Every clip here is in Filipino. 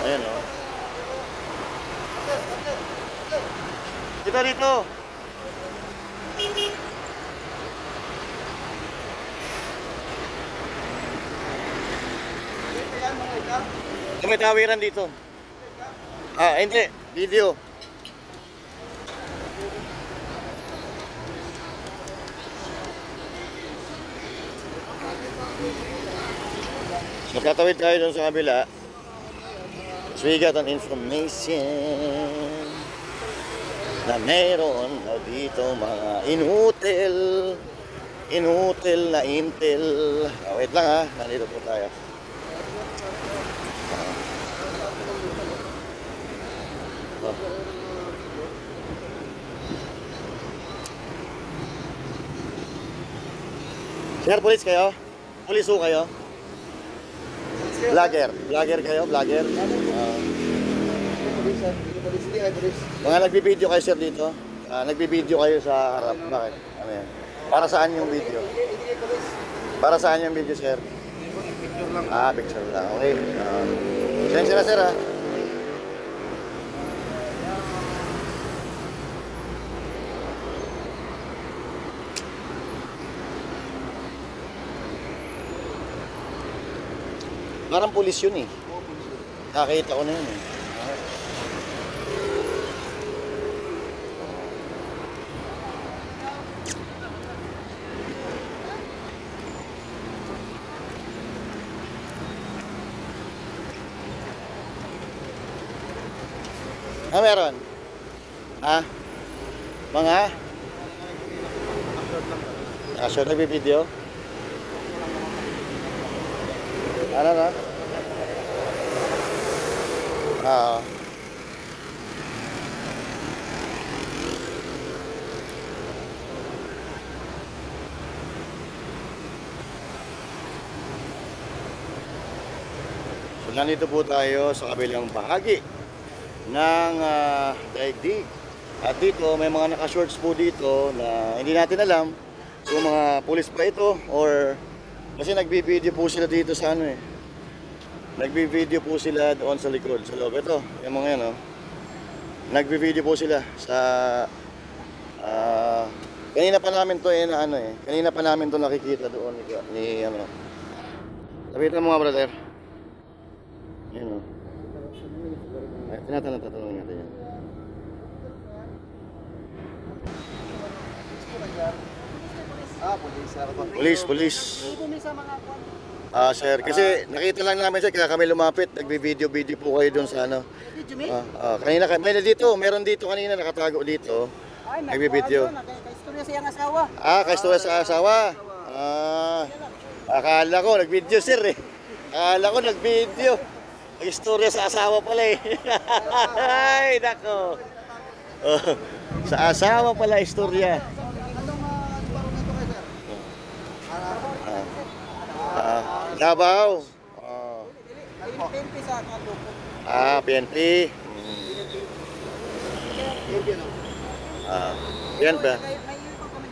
Ayan o. Dito, dito. May tawiran dito. Ah, hindi. Video. Magtatawid tayo dun sa kabila. So we got an information na mayroon na dito mga inutil na intel. Wait lang ha, nandito po tayo. Sir, police kayo? Police ho kayo? Vlogger? Vlogger kayo? Vlogger? Mga nagbibideo kayo sir dito? Nagbibideo kayo sa harap. Bakit? Ano yan? Para saan yung video? Para saan yung video sir? Picture lang. Ah, picture lang. Okay. Sensya na sir ha? Parang pulis yun eh. Nakakita ko na yun eh. Ah, meron? Ha? Mga? Nakashoot nagbibideo? Ano na? Oo. So nandito po tayo sa kabilang bahagi ng daigdig. At dito may mga naka-shorts po dito na hindi natin alam kung mga pulis pa ito or kasi nagbi-video po sila dito sa ano eh. Nagbi-video po sila doon sa likod, sa loob. Ito, yung mga yan, oh. Nagbi-video po sila sa... kanina pa namin to na ano eh. Kanina pa namin to nakikita doon ni ano. Lapitan mo nga brother. Yan, oh. Ay, tinatanong natin yan. Police. Sir, kasi nakita lang namin sir, kaya kami lumapit, nagbi-video po kayo doon sa ano. Kanina may dito, meron dito kanina nakatago dito. Nagbi-video. Kaistorya sa iyang asawa. Kaistorya sa asawa. Akala ko nag-video sir eh. Akala ko nag-video. Kaistorya sa asawa pala eh. Ay, nako. Sa asawa pala istorya. Davao. PNP. Yan ba?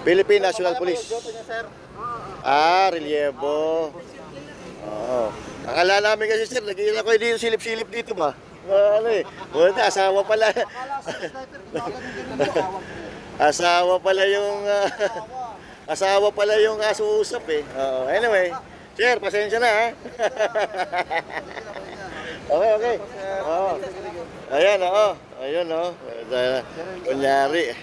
Philippine National Police. Relievo. Akala namin kasi sir, nagiging ako dito silip-silip dito ba? Ano eh, wala, asawa pala. Asawa pala yung kasuusap eh. Anyway, sir, pasensya na ha. Okay. Ayan, ayun, kunyari.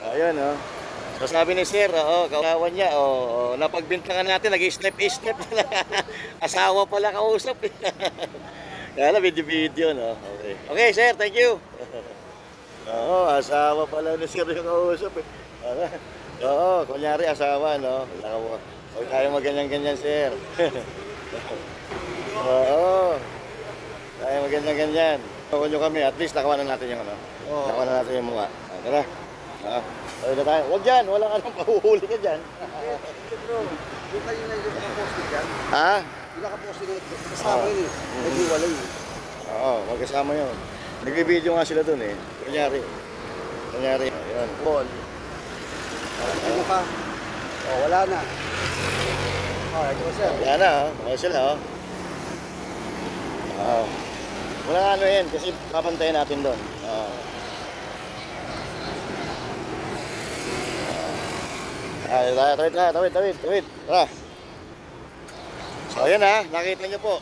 Ayan, so sabi ni sir, kawawan niya, napagbintangan natin, nag-snap. Asawa pala kausap eh. Kaya na video, no? Okay, sir, thank you. Asawa pala ni sir yung kausap eh. Kunyari asawa, no? Huwag tayo maganyan-ganyan, sir. Tayo maganyan-ganyan. Huwag nyo kami, at least nakawanan natin yung ano. Nakawanan natin yung mukha. Tara. Tayo na tayo. Huwag dyan, walang anong pahuhuli ka dyan. Yung kayo na yung nakaposted yan? Yung nakaposted yan, kasama yun eh. Naghiwalay eh. Magkasama yun. Nag-video nga sila dun eh. Kunyari. Ayan. Paul. Ano ka? Oh, wala na. Oh, ito po, sir. Yan na, oh. Okay sila, oh. Walang ano yan, kasi papantayin natin doon. Tawid. Tara. So, ayan ha, nakita nyo po.